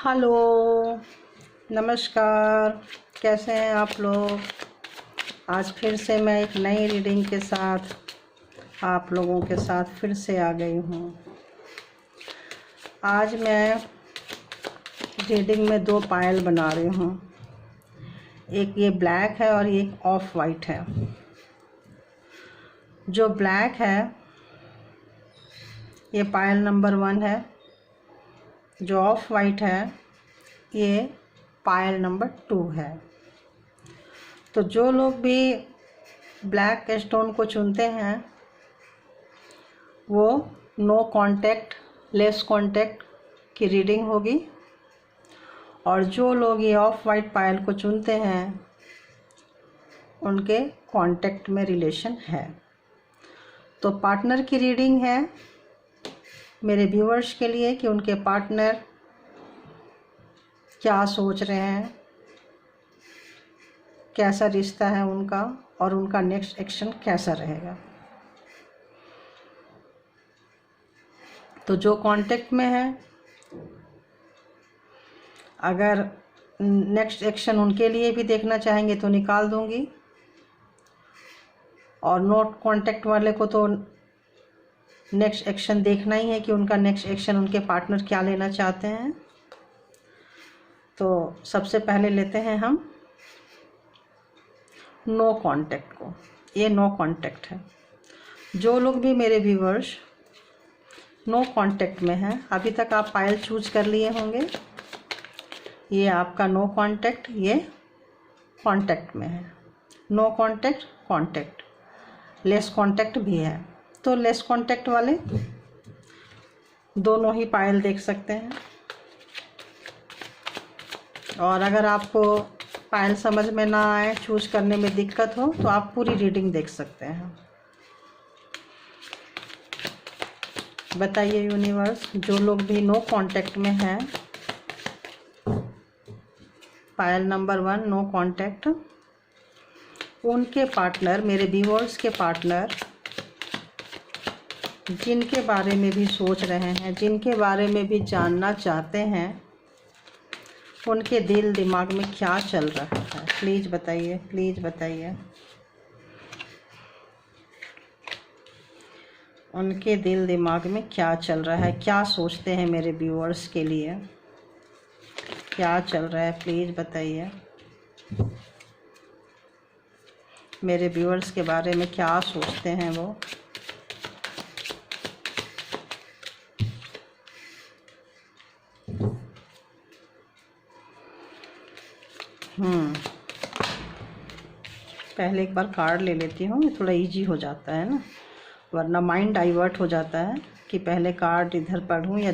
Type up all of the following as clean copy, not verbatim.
Hello, नमस्कार। कैसे हैं आप लोग। आज फिर से मैं एक नई रीडिंग के साथ आप लोगों के साथ फिर से आ गई हूँ। आज मैं रीडिंग में दो पायल बना रही हूँ। एक ये ब्लैक है और एक ऑफ वाइट है। जो ब्लैक है ये पायल नंबर 1 है। जो ऑफ वाइट है ये पायल नंबर 2 है। तो जो लोग भी ब्लैक स्टोन को चुनते हैं वो नो कांटेक्ट, लेस कांटेक्ट की रीडिंग होगी। और जो लोग ये ऑफ वाइट पायल को चुनते हैं उनके कांटेक्ट में रिलेशन है। तो पार्टनर की रीडिंग है मेरे व्यूअर्स के लिए कि उनके पार्टनर क्या सोच रहे हैं, कैसा रिश्ता है उनका और उनका नेक्स्ट एक्शन कैसा रहेगा। तो जो कांटेक्ट में है, अगर नेक्स्ट एक्शन उनके लिए भी देखना चाहेंगे तो निकाल दूंगी। और नॉट कांटेक्ट वाले को तो नेक्स्ट एक्शन देखना ही है कि उनका नेक्स्ट एक्शन उनके पार्टनर क्या लेना चाहते हैं। तो सबसे पहले लेते हैं हम नो कांटेक्ट को। ये नो कांटेक्ट है। जो लोग भी मेरे व्यूअर्स नो कांटेक्ट में हैं, अभी तक आप पायल चूज कर लिए होंगे। ये आपका नो कांटेक्ट, ये कांटेक्ट में है। No contact, contact, less contact भी है। तो लेस कांटेक्ट वाले दोनों ही पायल देख सकते हैं। और अगर आपको पायल समझ में ना आए, चूज करने में दिक्कत हो, तो आप पूरी रीडिंग देख सकते हैं। बताइए यूनिवर्स, जो लोग भी नो कांटेक्ट में हैं, पायल नंबर 1 नो कांटेक्ट, उनके पार्टनर, मेरे व्यूअर्स के पार्टनर जिनके बारे में भी सोच रहे हैं, जिनके बारे में भी जानना चाहते हैं, उनके दिल दिमाग में क्या चल रहा है, प्लीज़ बताइए, प्लीज़ बताइए। उनके दिल दिमाग में क्या चल रहा है, क्या सोचते हैं मेरे व्यूअर्स के लिए, क्या चल रहा है, प्लीज़ बताइए। मेरे व्यूअर्स के बारे में क्या सोचते हैं वो। पहले एक बार कार्ड ले लेती हूँ, थोड़ा इजी हो जाता है ना, वरना माइंड डाइवर्ट हो जाता है कि पहले कार्ड इधर पढ़ूँ या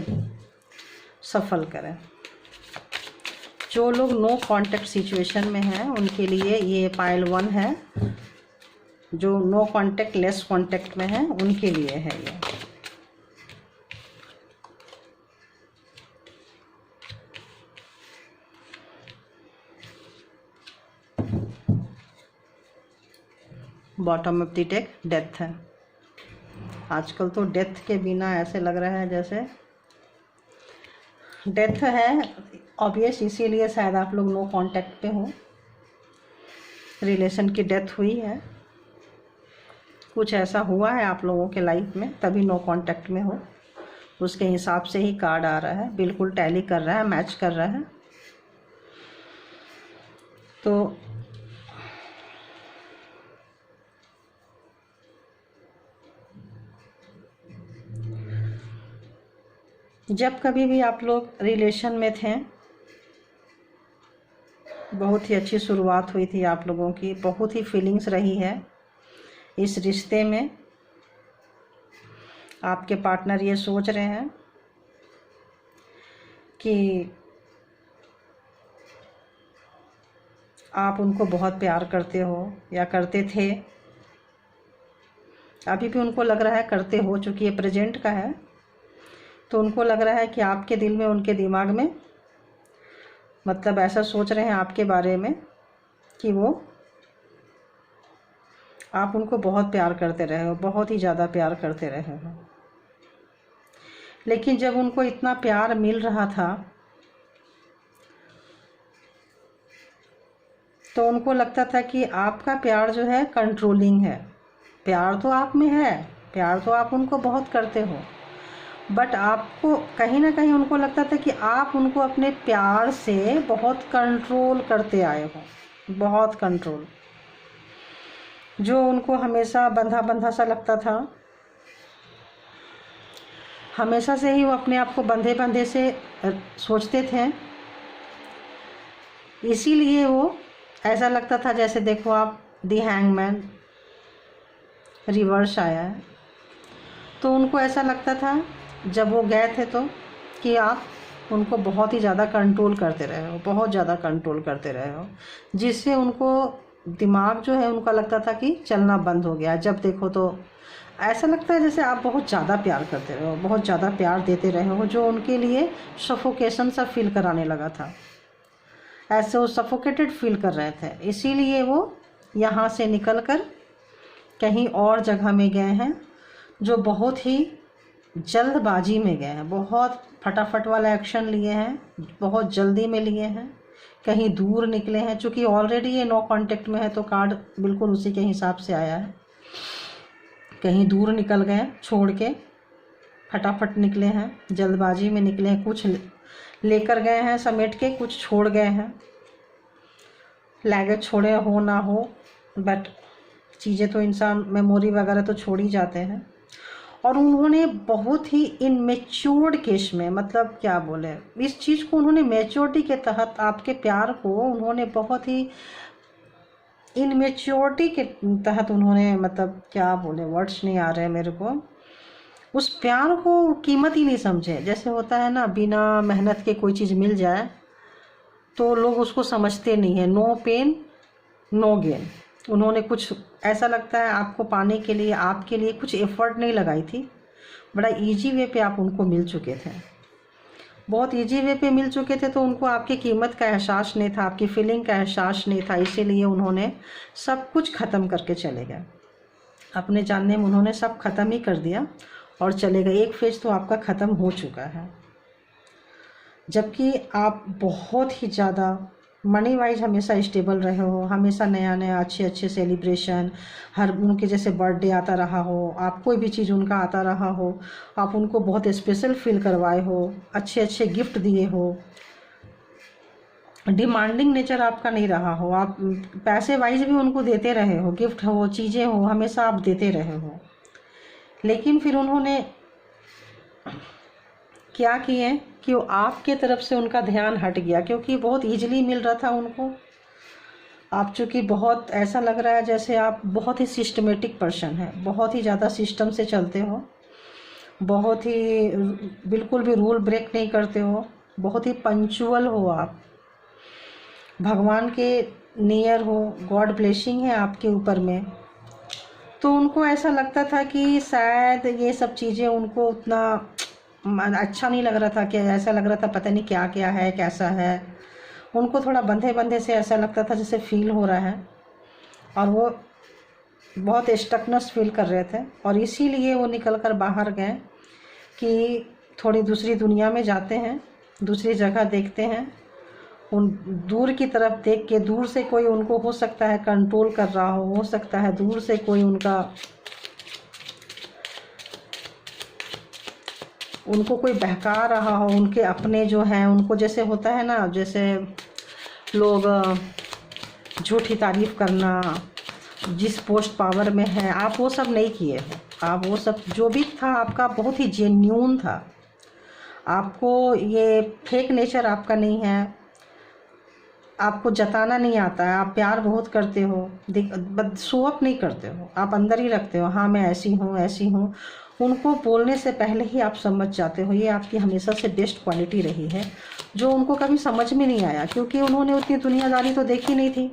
सफल करें। जो लोग नो कांटेक्ट सिचुएशन में हैं उनके लिए ये पायल 1 है। जो नो कांटेक्ट, लेस कांटेक्ट में है उनके लिए है ये। Bottom of the deck death है। आजकल तो डेथ के बिना ऐसे लग रहा है जैसे डेथ है। ऑब्वियस, इसीलिए शायद आप लोग नो कांटेक्ट पे हो। रिलेशन की डेथ हुई है, कुछ ऐसा हुआ है आप लोगों के लाइफ में, तभी नो कांटेक्ट में हो। उसके हिसाब से ही कार्ड आ रहा है, बिल्कुल टैली कर रहा है, मैच कर रहा है। तो जब कभी भी आप लोग रिलेशन में थे, बहुत ही अच्छी शुरुआत हुई थी आप लोगों की, बहुत ही फीलिंग्स रही है इस रिश्ते में। आपके पार्टनर ये सोच रहे हैं कि आप उनको बहुत प्यार करते हो या करते थे। अभी भी उनको लग रहा है करते हो, चूँकि ये प्रेजेंट का है। तो उनको लग रहा है कि आपके दिल में, उनके दिमाग में, मतलब ऐसा सोच रहे हैं आपके बारे में कि वो, आप उनको बहुत प्यार करते रहे हो, बहुत ही ज़्यादा प्यार करते रहे हो। लेकिन जब उनको इतना प्यार मिल रहा था तो उनको लगता था कि आपका प्यार जो है कंट्रोलिंग है। प्यार तो आप में है, प्यार तो आप उनको बहुत करते हो, बट आपको कहीं ना कहीं उनको लगता था कि आप उनको अपने प्यार से बहुत कंट्रोल करते आए हो, बहुत कंट्रोल, जो उनको हमेशा बंधा बंधा सा लगता था। हमेशा से ही वो अपने आप को बंधे बंधे से सोचते थे, इसीलिए वो ऐसा लगता था जैसे देखो आप दी हैंगमैन रिवर्स आया है, तो उनको ऐसा लगता था जब वो गए थे तो कि आप उनको बहुत ही ज़्यादा कंट्रोल करते रहे हो, बहुत ज़्यादा कंट्रोल करते रहे हो, जिससे उनको दिमाग जो है उनका लगता था कि चलना बंद हो गया। जब देखो तो ऐसा लगता है जैसे आप बहुत ज़्यादा प्यार करते रहे हो, बहुत ज़्यादा प्यार देते रहे हो, जो उनके लिए सफोकेशन सा फील कराने लगा था। ऐसे वो सफोकेटेड फील कर रहे थे, इसीलिए वो यहाँ से निकलकर कहीं और जगह में गए हैं, जो बहुत ही जल्दबाजी में गए हैं, बहुत फटाफट वाला एक्शन लिए हैं, बहुत जल्दी में लिए हैं, कहीं दूर निकले हैं। चूँकि ऑलरेडी ये नो कांटेक्ट में है तो कार्ड बिल्कुल उसी के हिसाब से आया है। कहीं दूर निकल गए, छोड़ के फटाफट निकले हैं, जल्दबाजी में निकले हैं, कुछ लेकर गए हैं समेट के, कुछ छोड़ गए हैं, लगेज छोड़े हो ना हो, बट चीज़ें तो इंसान मेमोरी वगैरह तो छोड़ ही जाते हैं। और उन्होंने बहुत ही इनमेच्योर्ड केस में, मतलब क्या बोले, इस चीज़ को उन्होंने मैच्योरिटी के तहत, आपके प्यार को उन्होंने बहुत ही इनमेच्योरिटी के तहत उन्होंने, मतलब क्या बोले, वर्ड्स नहीं आ रहे मेरे को, उस प्यार को कीमत ही नहीं समझे। जैसे होता है ना, बिना मेहनत के कोई चीज़ मिल जाए तो लोग उसको समझते नहीं है, नो पेन नो गेन। उन्होंने कुछ ऐसा लगता है आपको पाने के लिए, आपके लिए कुछ एफर्ट नहीं लगाई थी, बड़ा इजी वे पे आप उनको मिल चुके थे, बहुत इजी वे पे मिल चुके थे, तो उनको आपकी कीमत का एहसास नहीं था, आपकी फीलिंग का एहसास नहीं था, इसीलिए उन्होंने सब कुछ ख़त्म करके चले गए। अपने जानने में उन्होंने सब ख़त्म ही कर दिया और चले गए। एक फेज तो आपका ख़त्म हो चुका है, जबकि आप बहुत ही ज़्यादा मनी वाइज हमेशा स्टेबल रहे हो, हमेशा नया नया अच्छे अच्छे सेलिब्रेशन, हर उनके जैसे बर्थडे आता रहा हो, आप कोई भी चीज़ उनका आता रहा हो, आप उनको बहुत स्पेशल फील करवाए हो, अच्छे अच्छे गिफ्ट दिए हो, डिमांडिंग नेचर आपका नहीं रहा हो, आप पैसे वाइज भी उनको देते रहे हो, गिफ्ट हो, चीज़ें हो, हमेशा आप देते रहे हो। लेकिन फिर उन्होंने क्या किए कि वो आपके तरफ से उनका ध्यान हट गया, क्योंकि बहुत इजीली मिल रहा था उनको। आप चूँकि बहुत ऐसा लग रहा है जैसे आप बहुत ही सिस्टमेटिक पर्सन है, बहुत ही ज़्यादा सिस्टम से चलते हो, बहुत ही बिल्कुल भी रूल ब्रेक नहीं करते हो, बहुत ही पंचुअल हो आप, भगवान के नियर हो, गॉड ब्लेसिंग है आपके ऊपर में। तो उनको ऐसा लगता था कि शायद ये सब चीज़ें उनको उतना अच्छा नहीं लग रहा था, कि ऐसा लग रहा था पता नहीं क्या क्या है, कैसा है, उनको थोड़ा बंधे बंधे से ऐसा लगता था जैसे फील हो रहा है, और वो बहुत स्टकनेस फील कर रहे थे। और इसीलिए वो निकल कर बाहर गए कि थोड़ी दूसरी दुनिया में जाते हैं, दूसरी जगह देखते हैं, उन दूर की तरफ देख के, दूर से कोई उनको हो सकता है कंट्रोल कर रहा हो सकता है दूर से कोई उनको कोई बहका रहा हो, उनके अपने जो हैं उनको, जैसे होता है ना, जैसे लोग झूठी तारीफ़ करना, जिस पोस्ट पावर में है, आप वो सब नहीं किए हो। आप वो सब जो भी था आपका बहुत ही जेन्यून था, आपको ये फेक नेचर आपका नहीं है, आपको जताना नहीं आता है, आप प्यार बहुत करते हो, शो अप नहीं करते हो, आप अंदर ही रखते हो, हाँ मैं ऐसी हूँ ऐसी हूँ। उनको बोलने से पहले ही आप समझ जाते हो, ये आपकी हमेशा से बेस्ट क्वालिटी रही है, जो उनको कभी समझ में नहीं आया, क्योंकि उन्होंने उतनी दुनियादारी तो देखी नहीं थी।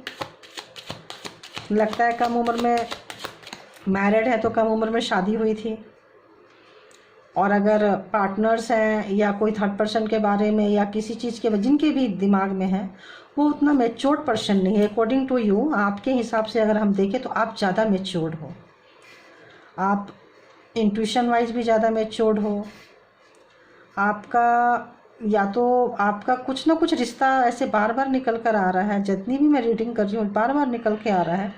लगता है कम उम्र में मैरिड है तो कम उम्र में शादी हुई थी, और अगर पार्टनर्स हैं या कोई थर्ड पर्सन के बारे में या किसी चीज़ के जिनके भी दिमाग में है, वो उतना मैच्योर्ड पर्सन नहीं है। अकॉर्डिंग टू यू, आपके हिसाब से अगर हम देखें तो आप ज़्यादा मैच्योर्ड हो, आप इंट्यूशन वाइज भी ज़्यादा मैच्योर्ड हो, आपका या तो आपका कुछ ना कुछ रिश्ता ऐसे बार बार निकल कर आ रहा है, जितनी भी मैं रीडिंग कर रही हूँ बार बार निकल के आ रहा है,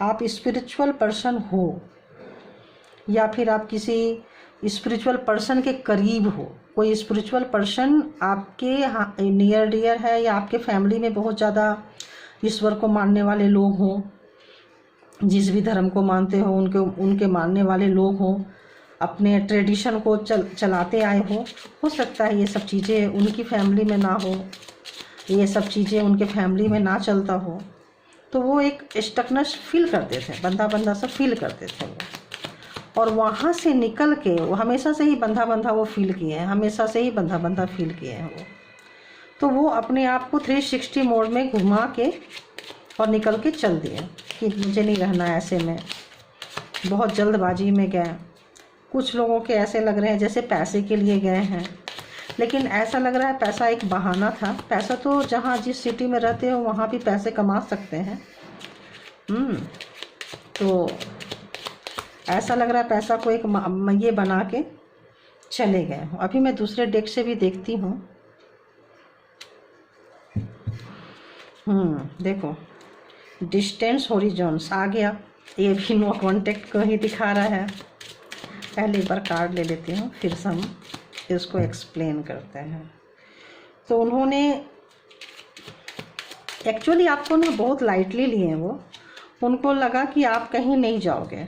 आप स्पिरिचुअल पर्सन हो या फिर आप किसी स्पिरिचुअल पर्सन के करीब हो। कोई स्पिरिचुअल पर्सन आपके नियर डियर है या आपके फैमिली में बहुत ज़्यादा ईश्वर को मानने वाले लोग हों, जिस भी धर्म को मानते हो उनके मानने वाले लोग हों, अपने ट्रेडिशन को चलाते आए हो सकता है ये सब चीज़ें उनकी फैमिली में ना हो, ये सब चीज़ें उनके फैमिली में ना चलता हो, तो वो एक स्टकनेस फील करते थे, बंधा बंधा सा फील करते थे वो। और वहाँ से निकल के वो हमेशा से ही बंधा बंधा वो फील किए हैं, हमेशा से ही बंधा बंधा फील किए हैं वो। तो वो अपने आप को 360 मोड में घुमा के और निकल के चल दिए कि मुझे नहीं रहना ऐसे में। बहुत जल्दबाजी में गए। कुछ लोगों के ऐसे लग रहे हैं जैसे पैसे के लिए गए हैं, लेकिन ऐसा लग रहा है पैसा एक बहाना था। पैसा तो जहाँ जिस सिटी में रहते हो वहाँ भी पैसे कमा सकते हैं। तो ऐसा लग रहा है पैसा को एक ये बना के चले गए हो। अभी मैं दूसरे डेक से भी देखती हूँ। देखो डिस्टेंस हॉरिजॉन्स आ गया, ये भी नो कॉन्टेक्ट को ही दिखा रहा है। पहले एक बार कार्ड ले लेती हूँ, फिर से हम इसको एक्सप्लेन करते हैं। तो उन्होंने एक्चुअली आपको ना बहुत लाइटली लिए हैं वो। उनको लगा कि आप कहीं नहीं जाओगे,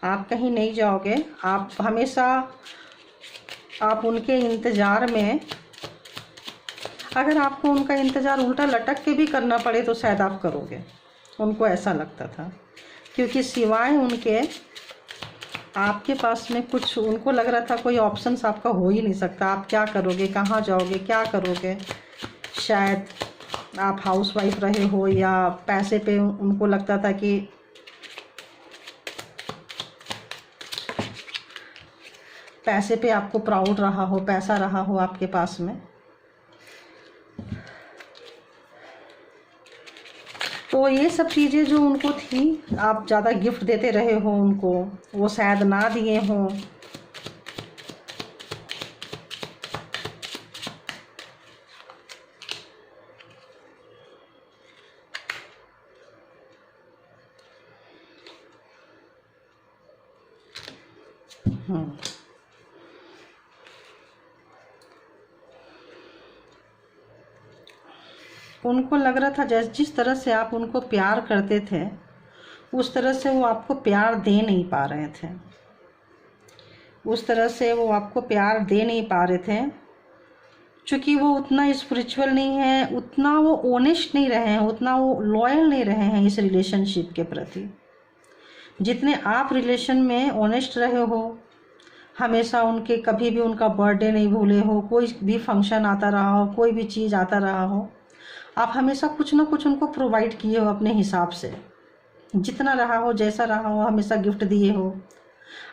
आप कहीं नहीं जाओगे, आप हमेशा आप उनके इंतज़ार में, अगर आपको उनका इंतज़ार उल्टा लटक के भी करना पड़े तो शायद आप करोगे। उनको ऐसा लगता था, क्योंकि सिवाय उनके आपके पास में कुछ, उनको लग रहा था कोई ऑप्शंस आपका हो ही नहीं सकता। आप क्या करोगे, कहाँ जाओगे, क्या करोगे। शायद आप हाउसवाइफ रहे हो या पैसे पे उनको लगता था कि पैसे पे आपको प्राउड रहा हो, पैसा रहा हो आपके पास में। तो ये सब चीज़ें जो उनको थी, आप ज़्यादा गिफ्ट देते रहे हो उनको, वो शायद ना दिए हों। उनको लग रहा था जिस तरह से आप उनको प्यार करते थे उस तरह से वो आपको प्यार दे नहीं पा रहे थे, उस तरह से वो आपको प्यार दे नहीं पा रहे थे, क्योंकि वो उतना स्पिरिचुअल नहीं है, उतना वो ऑनेस्ट नहीं रहे हैं, उतना वो लॉयल नहीं रहे हैं इस रिलेशनशिप के प्रति। जितने आप रिलेशन में ऑनेस्ट रहे हो, हमेशा उनके कभी भी उनका बर्थडे नहीं भूले हो, कोई भी फंक्शन आता रहा हो, कोई भी चीज़ आता रहा हो, आप हमेशा कुछ ना कुछ उनको प्रोवाइड किए हो अपने हिसाब से। जितना रहा हो, जैसा रहा हो, हमेशा गिफ्ट दिए हो।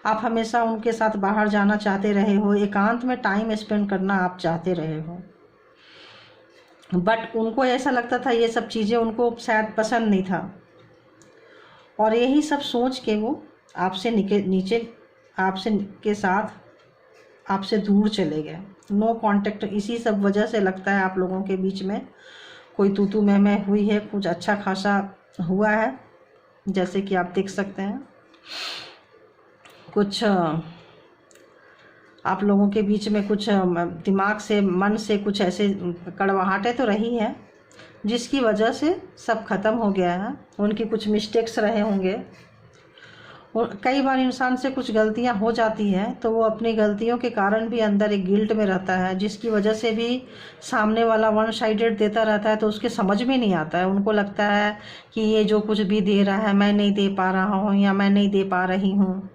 आप हमेशा उनके साथ बाहर जाना चाहते रहे हो, एकांत में टाइम स्पेंड करना आप चाहते रहे हो। बट उनको ऐसा लगता था ये सब चीज़ें उनको शायद पसंद नहीं था, और यही सब सोच के वो आपसे नीचे आपसे के साथ आपसे दूर चले गए। No contact. इसी सब वजह से लगता है आप लोगों के बीच में कोई तू मैं हुई है, कुछ अच्छा खासा हुआ है, जैसे कि आप देख सकते हैं। कुछ आप लोगों के बीच में कुछ दिमाग से, मन से कुछ ऐसे कड़वाहटें तो रही है, जिसकी वजह से सब खत्म हो गया है। उनकी कुछ मिस्टेक्स रहे होंगे। कई बार इंसान से कुछ गलतियां हो जाती हैं, तो वो अपनी गलतियों के कारण भी अंदर एक गिल्ट में रहता है, जिसकी वजह से भी सामने वाला वन साइडेड देता रहता है, तो उसके समझ में नहीं आता है। उनको लगता है कि ये जो कुछ भी दे रहा है मैं नहीं दे पा रहा हूँ या मैं नहीं दे पा रही हूँ।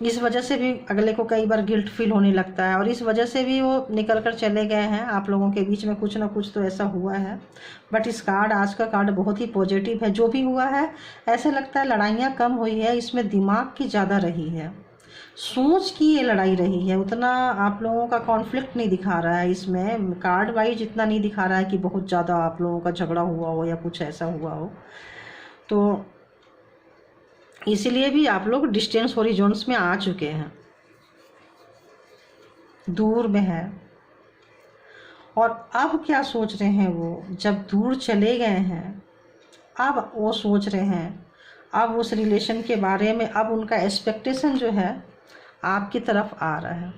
इस वजह से भी अगले को कई बार गिल्ट फील होने लगता है, और इस वजह से भी वो निकल कर चले गए हैं। आप लोगों के बीच में कुछ ना कुछ तो ऐसा हुआ है। बट इस कार्ड, आज का कार्ड बहुत ही पॉजिटिव है। जो भी हुआ है, ऐसे लगता है लड़ाइयाँ कम हुई है, इसमें दिमाग की ज़्यादा रही है, सोच की ये लड़ाई रही है। उतना आप लोगों का कॉन्फ्लिक्ट नहीं दिखा रहा है इसमें, कार्ड वाइज इतना नहीं दिखा रहा है कि बहुत ज़्यादा आप लोगों का झगड़ा हुआ हो या कुछ ऐसा हुआ हो। तो इसलिए भी आप लोग डिस्टेंस हॉरिजॉन्स में आ चुके हैं, दूर में है। और अब क्या सोच रहे हैं वो, जब दूर चले गए हैं अब वो सोच रहे हैं, अब उस रिलेशन के बारे में अब उनका एक्सपेक्टेशन जो है आपकी तरफ आ रहा है।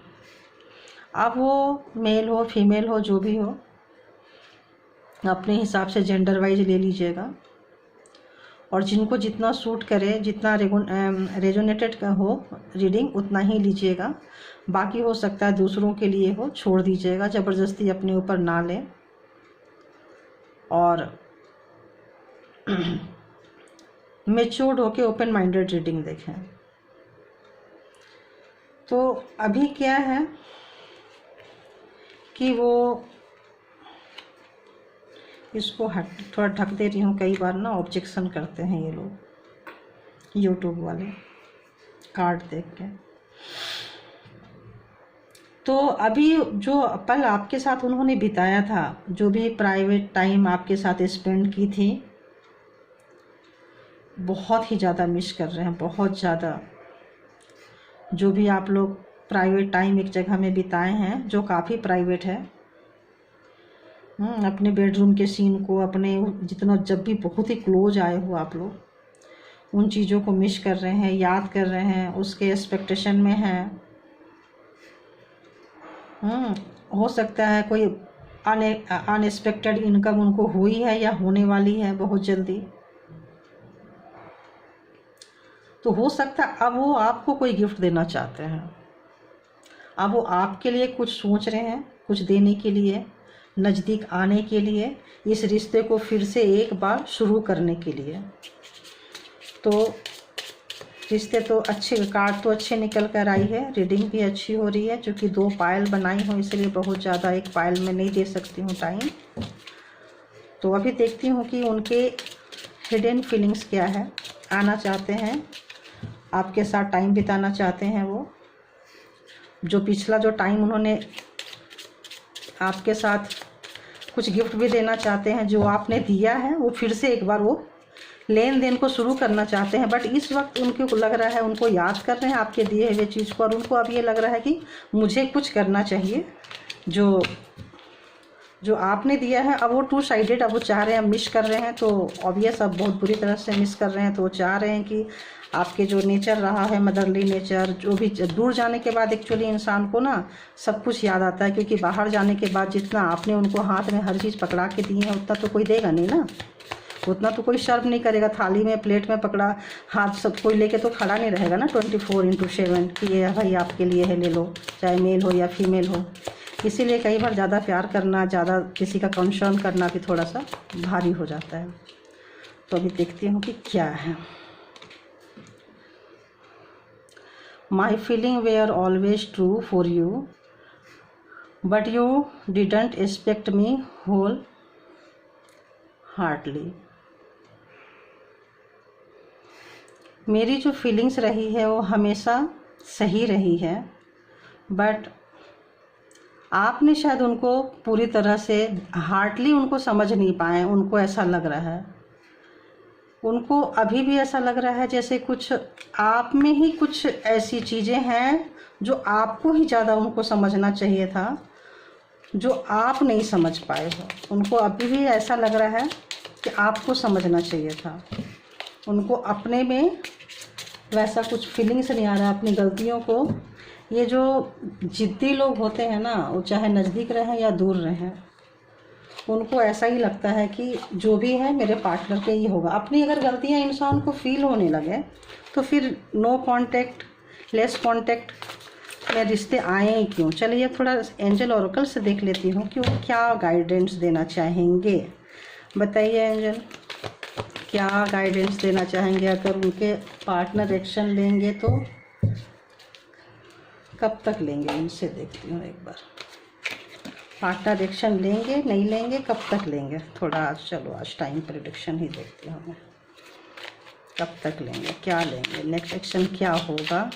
अब वो मेल हो फीमेल हो जो भी हो, अपने हिसाब से जेंडर वाइज ले लीजिएगा, और जिनको जितना सूट करे, जितना रेजोनेटेड हो रीडिंग उतना ही लीजिएगा। बाकी हो सकता है दूसरों के लिए हो, छोड़ दीजिएगा, ज़बरदस्ती अपने ऊपर ना लें। और मेच्योर्ड होके ओपन माइंडेड रीडिंग देखें। तो अभी क्या है कि वो इसको थोड़ा ढक दे रही हूँ, कई बार ना ऑब्जेक्शन करते हैं ये लोग यूट्यूब वाले कार्ड देख के। तो अभी जो पल आपके साथ उन्होंने बिताया था, जो भी प्राइवेट टाइम आपके साथ स्पेंड की थी, बहुत ही ज़्यादा मिस कर रहे हैं, बहुत ज़्यादा। जो भी आप लोग प्राइवेट टाइम एक जगह में बिताए हैं जो काफ़ी प्राइवेट है, अपने बेडरूम के सीन को, अपने जितना जब भी बहुत ही क्लोज आए हो आप लोग, उन चीज़ों को मिस कर रहे हैं, याद कर रहे हैं, उसके एक्सपेक्टेशन में हैं। हो सकता है कोई अनएक्सपेक्टेड इनकम उनको हुई है या होने वाली है बहुत जल्दी। तो हो सकता है अब वो आपको कोई गिफ्ट देना चाहते हैं, अब वो आपके लिए कुछ सोच रहे हैं, कुछ देने के लिए, नज़दीक आने के लिए, इस रिश्ते को फिर से एक बार शुरू करने के लिए। तो रिश्ते तो अच्छे, कार्ड तो अच्छे निकल कर आई है, रीडिंग भी अच्छी हो रही है। क्योंकि 2 पायल बनाई हूँ इसलिए बहुत ज़्यादा एक पायल में नहीं दे सकती हूँ टाइम। तो अभी देखती हूँ कि उनके हिडन फीलिंग्स क्या है। आना चाहते हैं, आपके साथ टाइम बिताना चाहते हैं वो। जो पिछला जो टाइम उन्होंने आपके साथ कुछ गिफ्ट भी देना चाहते हैं, जो आपने दिया है वो फिर से एक बार वो लेन देन को शुरू करना चाहते हैं। बट इस वक्त उनको लग रहा है, उनको याद कर रहे हैं आपके दिए हुए चीज़ को, और उनको अब ये लग रहा है कि मुझे कुछ करना चाहिए जो आपने दिया है। अब वो 2 साइडेड, अब वो चाह रहे हैं, मिस कर रहे हैं। तो ऑब्वियस अब बहुत बुरी तरह से मिस कर रहे हैं। तो वो चाह रहे हैं कि आपके जो नेचर रहा है, मदरली नेचर, जो भी, दूर जाने के बाद एक्चुअली इंसान को ना सब कुछ याद आता है। क्योंकि बाहर जाने के बाद जितना आपने उनको हाथ में हर चीज़ पकड़ा के दी है उतना तो कोई देगा नहीं ना, उतना तो कोई सर्व नहीं करेगा। थाली में प्लेट में पकड़ा हाथ सब कोई लेके तो खड़ा नहीं रहेगा ना 24/7 कि ये भाई आपके लिए है, ले लो, चाहे मेल हो या फीमेल हो। इसीलिए कई बार ज़्यादा प्यार करना, ज़्यादा किसी का कंसर्न करना भी थोड़ा सा भारी हो जाता है। तो अभी देखती हूँ कि क्या है। My feeling were always true for you, but you didn't expect me wholeheartedly. मेरी जो फीलिंग्स रही है वो हमेशा सही रही है, बट आपने शायद उनको पूरी तरह से हार्टली उनको समझ नहीं पाए। उनको ऐसा लग रहा है, उनको अभी भी ऐसा लग रहा है जैसे कुछ आप में ही कुछ ऐसी चीज़ें हैं जो आपको ही ज़्यादा उनको समझना चाहिए था, जो आप नहीं समझ पाए हो। उनको अभी भी ऐसा लग रहा है कि आपको समझना चाहिए था। उनको अपने में वैसा कुछ फीलिंग्स नहीं आ रहा है अपनी गलतियों को। ये जो जिद्दी लोग होते हैं ना, वो चाहे नज़दीक रहें या दूर रहें, उनको ऐसा ही लगता है कि जो भी है मेरे पार्टनर के ही होगा। अपनी अगर गलतियां इंसान को फील होने लगे तो फिर नो कांटेक्ट, लेस कांटेक्ट में रिश्ते आए ही क्यों। चलिए थोड़ा एंजल ओरेकल से देख लेती हूँ कि वो क्या गाइडेंस देना चाहेंगे। बताइए एंजल, क्या गाइडेंस देना चाहेंगे। अगर उनके पार्टनर एक्शन लेंगे तो कब तक लेंगे, इनसे देखती हूँ एक बार। पार्टनर एक्शन लेंगे, नहीं लेंगे, कब तक लेंगे। थोड़ा आज चलो आज टाइम प्रेडिक्शन ही देखती हूँ मैं। कब तक लेंगे, क्या लेंगे, नेक्स्ट एक्शन क्या होगा।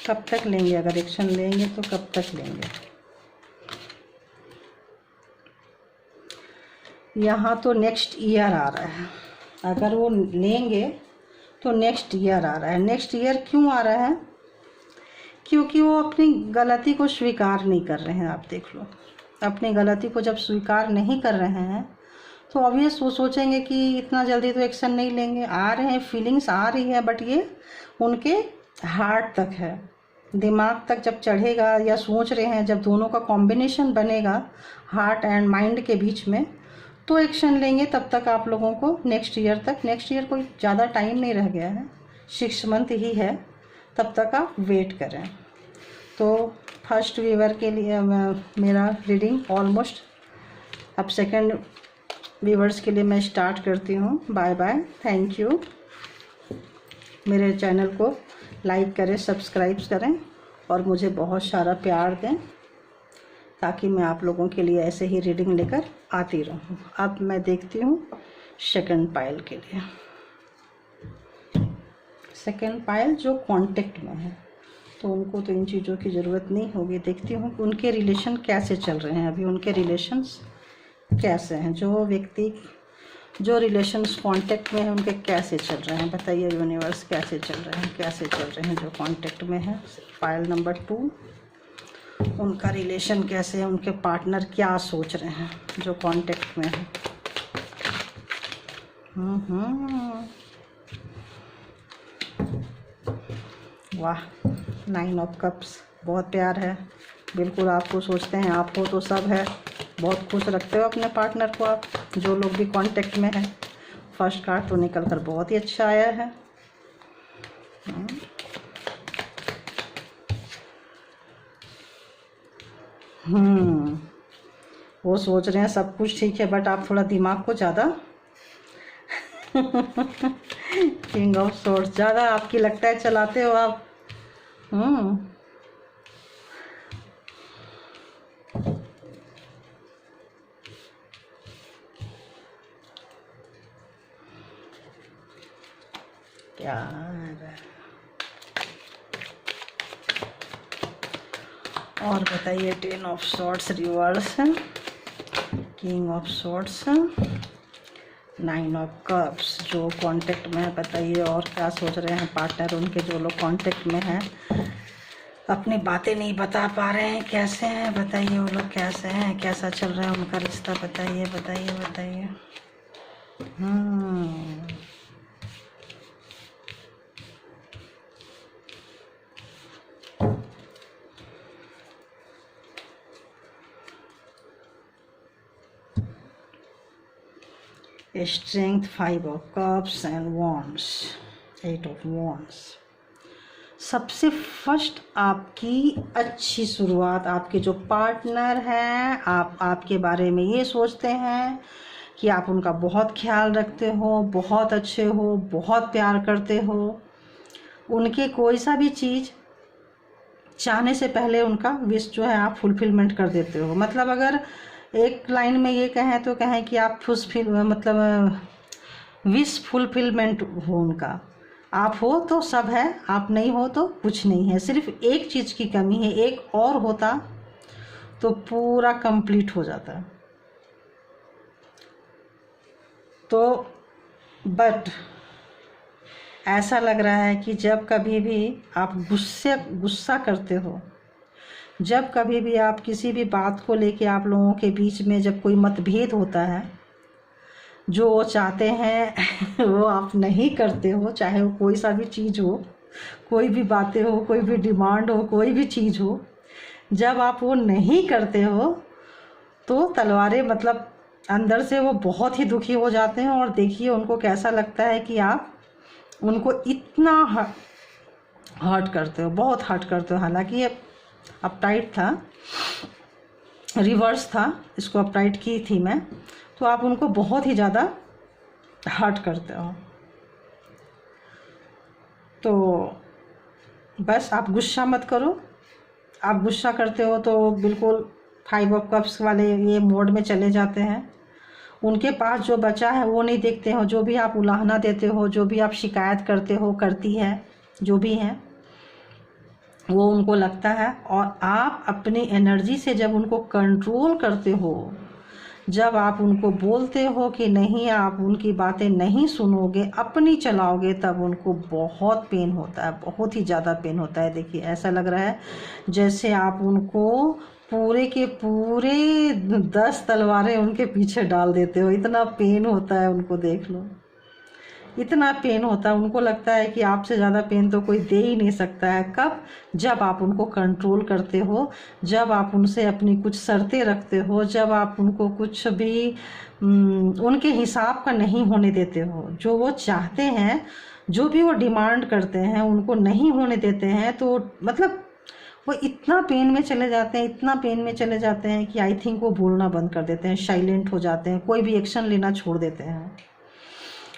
कब तक लेंगे, अगर एक्शन लेंगे तो कब तक लेंगे। यहाँ तो नेक्स्ट ईयर आ रहा है। अगर वो लेंगे तो नेक्स्ट ईयर आ रहा है। नेक्स्ट ईयर क्यों आ रहा है क्योंकि वो अपनी गलती को स्वीकार नहीं कर रहे हैं। आप देख लो, अपनी गलती को जब स्वीकार नहीं कर रहे हैं तो ऑब्वियस वो सोचेंगे कि इतना जल्दी तो एक्शन नहीं लेंगे। आ रहे हैं, फीलिंग्स आ रही है, बट ये उनके हार्ट तक है, दिमाग तक जब चढ़ेगा या सोच रहे हैं, जब दोनों का कॉम्बिनेशन बनेगा हार्ट एंड माइंड के बीच में, तो एक्शन लेंगे। तब तक आप लोगों को नेक्स्ट ईयर कोई ज़्यादा टाइम नहीं रह गया है, 6 मंथ ही है, तब तक आप वेट करें। तो फर्स्ट व्यूअर के लिए मेरा रीडिंग ऑलमोस्ट, अब सेकंड व्यूअर्स के लिए मैं स्टार्ट करती हूँ। Bye bye, thank you. मेरे चैनल को लाइक करें, सब्सक्राइब करें और मुझे बहुत सारा प्यार दें, ताकि मैं आप लोगों के लिए ऐसे ही रीडिंग लेकर आती रहूँ। अब मैं देखती हूँ सेकंड पाइल के लिए। सेकंड पाइल जो कांटेक्ट में है, तो उनको तो इन चीज़ों की ज़रूरत नहीं होगी। देखती हूँ कि उनके रिलेशन कैसे चल रहे हैं, अभी उनके रिलेशंस कैसे हैं, जो व्यक्ति जो रिलेशंस कांटेक्ट में है उनके कैसे चल रहे हैं। बताइए यूनिवर्स, कैसे चल रहे हैं जो कांटेक्ट में है। फाइल नंबर 2, उनका रिलेशन कैसे है, उनके पार्टनर क्या सोच रहे हैं जो कांटेक्ट में है। वाह, 9 ऑफ कप्स, बहुत प्यार है, बिल्कुल आपको सोचते हैं, आप हो तो सब है, बहुत खुश रखते हो अपने पार्टनर को आप, जो लोग भी कांटेक्ट में है। फर्स्ट कार्ड तो निकल कर बहुत ही अच्छा आया है। वो सोच रहे हैं सब कुछ ठीक है, बट आप थोड़ा दिमाग को ज़्यादा किंग ऑफ सोर्ड्स ज़्यादा आपकी लगता है चलाते हो आप। और बताइए 10 of swords reverse, king of swords, 9 of cups जो कांटेक्ट में है। बताइए और क्या सोच रहे हैं पार्टनर उनके, जो लोग कांटेक्ट में हैं, अपनी बातें नहीं बता पा रहे हैं, कैसे हैं। बताइए वो लोग कैसे हैं, कैसा चल रहा है उनका रिश्ता। बताइए बताइए बताइए। Strength, 5 of cups and wands, 8 of wands. सबसे फर्स्ट आपकी अच्छी शुरुआत, आपके जो पार्टनर हैं, आपके बारे में ये सोचते हैं कि आप उनका बहुत ख्याल रखते हो, बहुत अच्छे हो, बहुत प्यार करते हो। उनके कोई सा भी चीज़ चाहने से पहले उनका विश जो है आप फुलफिलमेंट कर देते हो। मतलब अगर एक लाइन में ये कहें तो कहें कि आप विश फुलफिलमेंट हो उनका। आप हो तो सब है, आप नहीं हो तो कुछ नहीं है। सिर्फ एक चीज़ की कमी है, एक और होता तो पूरा कंप्लीट हो जाता। तो बट ऐसा लग रहा है कि जब कभी भी आप गुस्सा करते हो, जब कभी भी आप किसी भी बात को लेके आप लोगों के बीच में जब कोई मतभेद होता है, जो वो चाहते हैं वो आप नहीं करते हो, चाहे वो कोई सा भी चीज़ हो, कोई भी बातें हो, कोई भी डिमांड हो, कोई भी चीज़ हो, जब आप वो नहीं करते हो तो तलवारें मतलब अंदर से वो बहुत ही दुखी हो जाते हैं। और देखिए उनको कैसा लगता है कि आप उनको इतना हर्ट करते हो, बहुत हर्ट करते हो। हालांकि ये अपटाइट था, रिवर्स था, इसको अपटाइट की थी मैं, तो आप उनको बहुत ही ज़्यादा हर्ट करते हो। तो बस आप गुस्सा मत करो। आप गुस्सा करते हो तो बिल्कुल 5 ऑफ कप्स वाले ये मोड में चले जाते हैं। उनके पास जो बचा है वो नहीं देखते हो। जो भी आप उलाहना देते हो, जो भी आप शिकायत करते हो, करती है, जो भी है वो उनको लगता है। और आप अपनी एनर्जी से जब उनको कंट्रोल करते हो, जब आप उनको बोलते हो कि नहीं, आप उनकी बातें नहीं सुनोगे, अपनी चलाओगे, तब उनको बहुत पेन होता है, बहुत ही ज़्यादा पेन होता है। देखिए ऐसा लग रहा है जैसे आप उनको पूरे के पूरे 10 तलवारें उनके पीछे डाल देते हो। इतना पेन होता है उनको, देख लो, इतना पेन होता है। उनको लगता है कि आपसे ज़्यादा पेन तो कोई दे ही नहीं सकता है। कब? जब आप उनको कंट्रोल करते हो, जब आप उनसे अपनी कुछ शर्तें रखते हो, जब आप उनको कुछ भी उनके हिसाब का नहीं होने देते हो। जो वो चाहते हैं, जो भी वो डिमांड करते हैं, उनको नहीं होने देते हैं, तो मतलब वो इतना पेन में चले जाते हैं, इतना पेन में चले जाते हैं कि आई थिंक वो बोलना बंद कर देते हैं, साइलेंट हो जाते हैं, कोई भी एक्शन लेना छोड़ देते हैं।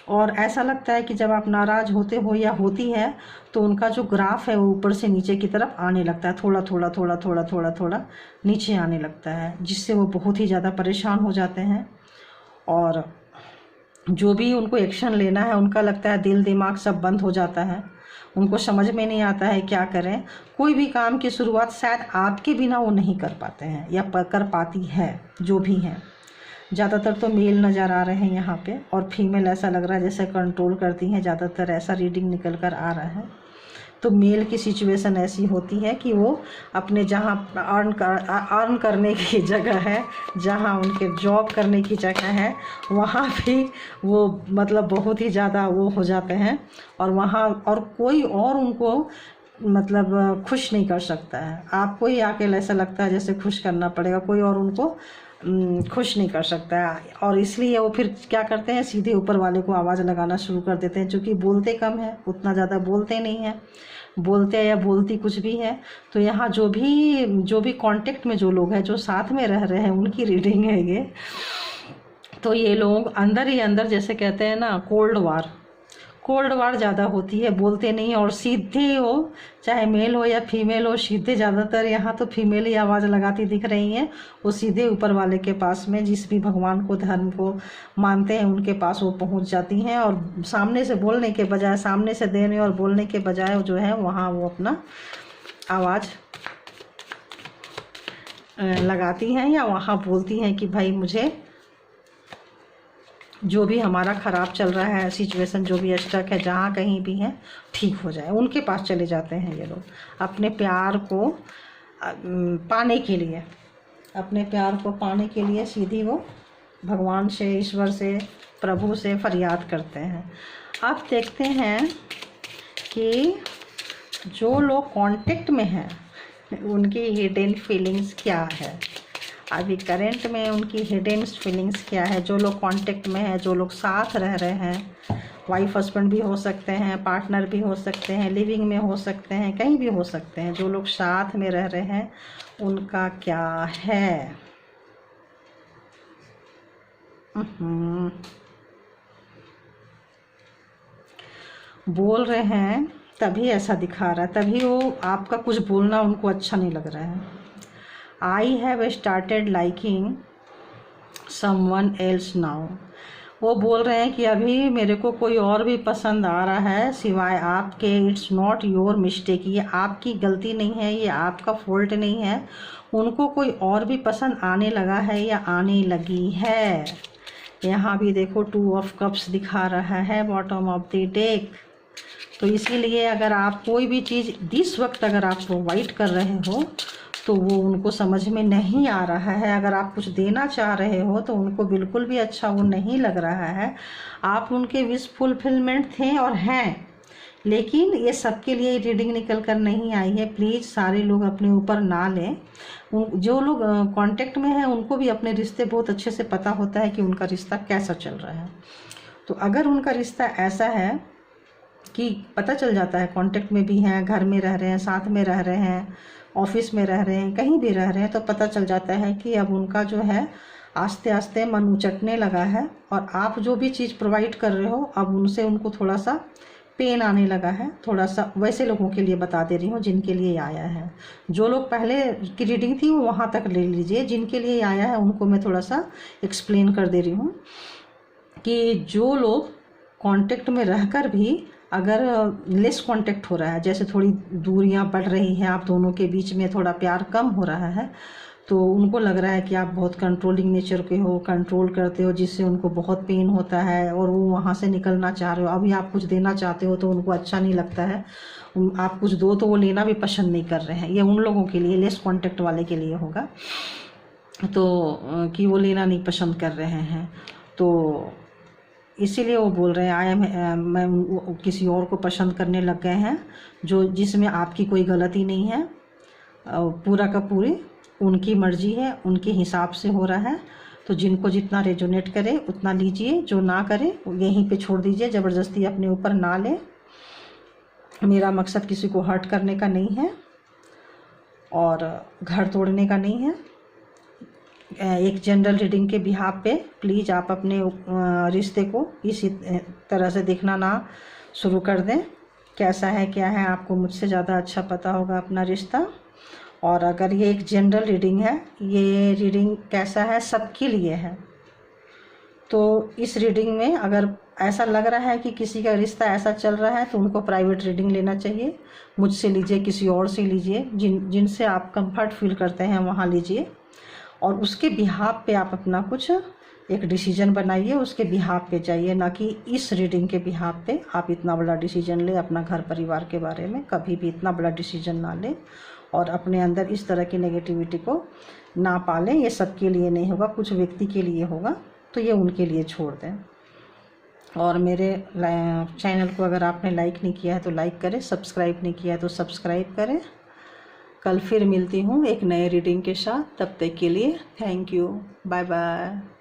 और ऐसा लगता है कि जब आप नाराज़ होते हो या होती है, तो उनका जो ग्राफ है वो ऊपर से नीचे की तरफ आने लगता है, थोड़ा थोड़ा थोड़ा थोड़ा थोड़ा थोड़ा नीचे आने लगता है, जिससे वो बहुत ही ज़्यादा परेशान हो जाते हैं। और जो भी उनको एक्शन लेना है, उनका लगता है दिल दिमाग सब बंद हो जाता है, उनको समझ में नहीं आता है क्या करें। कोई भी काम की शुरुआत शायद आपके बिना वो नहीं कर पाते हैं, या कर पाती है, जो भी हैं। ज़्यादातर तो मेल नज़र आ रहे हैं यहाँ पे, और फीमेल ऐसा लग रहा है जैसे कंट्रोल करती हैं, ज़्यादातर ऐसा रीडिंग निकल कर आ रहा है। तो मेल की सिचुएशन ऐसी होती है कि वो अपने जहाँ अर्न करने की जगह है, जहाँ उनके जॉब करने की जगह है, वहाँ भी वो मतलब बहुत ही ज़्यादा वो हो जाते हैं, और वहाँ और कोई और उनको मतलब खुश नहीं कर सकता है। आपको ही आके ऐसा लगता है जैसे खुश करना पड़ेगा, कोई और उनको खुश नहीं कर सकता है। और इसलिए वो फिर क्या करते हैं, सीधे ऊपर वाले को आवाज़ लगाना शुरू कर देते हैं। क्योंकि बोलते कम है, उतना ज़्यादा बोलते नहीं हैं, बोलते या बोलती कुछ भी है। तो यहाँ जो भी कांटेक्ट में जो लोग हैं, जो साथ में रह रहे हैं, उनकी रीडिंग है ये। तो ये लोग अंदर ही अंदर, जैसे कहते हैं ना, कोल्ड वार ज़्यादा होती है, बोलते नहीं, और सीधे हो, चाहे मेल हो या फीमेल हो, सीधे ज़्यादातर यहाँ तो फीमेल ही आवाज़ लगाती दिख रही हैं। वो सीधे ऊपर वाले के पास में, जिस भी भगवान को, धर्म को मानते हैं, उनके पास वो पहुँच जाती हैं। और सामने से बोलने के बजाय, सामने से देने और बोलने के बजाय जो है, वहाँ वो अपना आवाज़ लगाती हैं, या वहाँ बोलती हैं कि भाई मुझे जो भी हमारा ख़राब चल रहा है सिचुएशन, जो भी स्टक है, जहाँ कहीं भी है, ठीक हो जाए। उनके पास चले जाते हैं ये लोग, अपने प्यार को पाने के लिए, अपने प्यार को पाने के लिए सीधी वो भगवान से, ईश्वर से, प्रभु से फरियाद करते हैं। अब देखते हैं कि जो लोग कांटेक्ट में हैं, उनकी हिडन फीलिंग्स क्या है। अभी करंट में उनकी हिडन फीलिंग्स क्या है। जो लोग कांटेक्ट में है, जो लोग साथ रह रहे हैं, वाइफ हस्बैंड भी हो सकते हैं, पार्टनर भी हो सकते हैं, लिविंग में हो सकते हैं, कहीं भी हो सकते हैं, जो लोग साथ में रह रहे हैं, उनका क्या है। बोल रहे हैं तभी ऐसा दिखा रहा है, तभी वो आपका कुछ बोलना उनको अच्छा नहीं लग रहा है। I have started liking someone else now। वो बोल रहे हैं कि अभी मेरे को कोई और भी पसंद आ रहा है सिवाय आपके। इट्स नॉट योर मिस्टेक, ये आपकी गलती नहीं है, ये आपका फॉल्ट नहीं है। उनको कोई और भी पसंद आने लगा है या आने लगी है। यहाँ भी देखो 2 ऑफ कप्स दिखा रहा है बॉटम ऑफ द डेक। तो इसीलिए अगर आप कोई भी चीज़ इस वक्त अगर आप प्रोवाइड कर रहे हो, तो वो उनको समझ में नहीं आ रहा है। अगर आप कुछ देना चाह रहे हो, तो उनको बिल्कुल भी अच्छा वो नहीं लग रहा है। आप उनके विश फुलफिलमेंट थे और हैं, लेकिन ये सबके लिए रीडिंग निकल कर नहीं आई है। प्लीज़ सारे लोग अपने ऊपर ना लें। जो लोग कांटेक्ट में हैं, उनको भी अपने रिश्ते बहुत अच्छे से पता होता है कि उनका रिश्ता कैसा चल रहा है। तो अगर उनका रिश्ता ऐसा है कि पता चल जाता है, कांटेक्ट में भी हैं, घर में रह रहे हैं, साथ में रह रहे हैं, ऑफिस में रह रहे हैं, कहीं भी रह रहे हैं, तो पता चल जाता है कि अब उनका जो है आस्ते आस्ते मन उचटने लगा है। और आप जो भी चीज़ प्रोवाइड कर रहे हो, अब उनसे उनको थोड़ा सा पेन आने लगा है। थोड़ा सा वैसे लोगों के लिए बता दे रही हूँ जिनके लिए आया है। जो लोग पहले की रीडिंग थी वो वहाँ तक ले लीजिए, जिनके लिए आया है उनको मैं थोड़ा सा एक्सप्लेन कर दे रही हूँ कि जो लोग कांटेक्ट में रहकर भी अगर लेस कांटेक्ट हो रहा है, जैसे थोड़ी दूरियां बढ़ रही हैं, आप दोनों के बीच में थोड़ा प्यार कम हो रहा है, तो उनको लग रहा है कि आप बहुत कंट्रोलिंग नेचर के हो, कंट्रोल करते हो, जिससे उनको बहुत पेन होता है और वो वहाँ से निकलना चाह रहे हो। अभी आप कुछ देना चाहते हो तो उनको अच्छा नहीं लगता है, आप कुछ दो तो वो लेना भी पसंद नहीं कर रहे हैं। ये उन लोगों के लिए, लेस कॉन्टेक्ट वाले के लिए होगा, तो कि वो लेना नहीं पसंद कर रहे हैं। तो इसीलिए वो बोल रहे हैं मैं किसी और को पसंद करने लग गए हैं, जिसमें आपकी कोई गलती नहीं है, पूरा का पूरी उनकी मर्जी है, उनके हिसाब से हो रहा है। तो जिनको जितना रेजोनेट करे उतना लीजिए, जो ना करे यहीं पे छोड़ दीजिए, ज़बरदस्ती अपने ऊपर ना लें। मेरा मकसद किसी को हर्ट करने का नहीं है और घर तोड़ने का नहीं है। एक जनरल रीडिंग के बिहाफ पे प्लीज़ आप अपने रिश्ते को इसी तरह से देखना ना शुरू कर दें। कैसा है क्या है आपको मुझसे ज़्यादा अच्छा पता होगा अपना रिश्ता। और अगर ये एक जनरल रीडिंग है, ये रीडिंग कैसा है सबके लिए है। तो इस रीडिंग में अगर ऐसा लग रहा है कि किसी का रिश्ता ऐसा चल रहा है तो उनको प्राइवेट रीडिंग लेना चाहिए। मुझसे लीजिए, किसी और से लीजिए, जिनसे आप कंफर्ट फील करते हैं वहाँ लीजिए और उसके बिहाफ पे आप अपना कुछ एक डिसीजन बनाइए, उसके बिहाफ पे जाइए, ना कि इस रीडिंग के बिहाफ पे आप इतना बड़ा डिसीजन ले अपना घर परिवार के बारे में। कभी भी इतना बड़ा डिसीजन ना लें और अपने अंदर इस तरह की नेगेटिविटी को ना पालें। ये सबके लिए नहीं होगा, कुछ व्यक्ति के लिए होगा, तो ये उनके लिए छोड़ दें। और मेरे चैनल को अगर आपने लाइक नहीं किया है तो लाइक करें, सब्सक्राइब नहीं किया है तो सब्सक्राइब करें। कल फिर मिलती हूँ एक नए रीडिंग के साथ, तब तक के लिए थैंक यू, बाय बाय।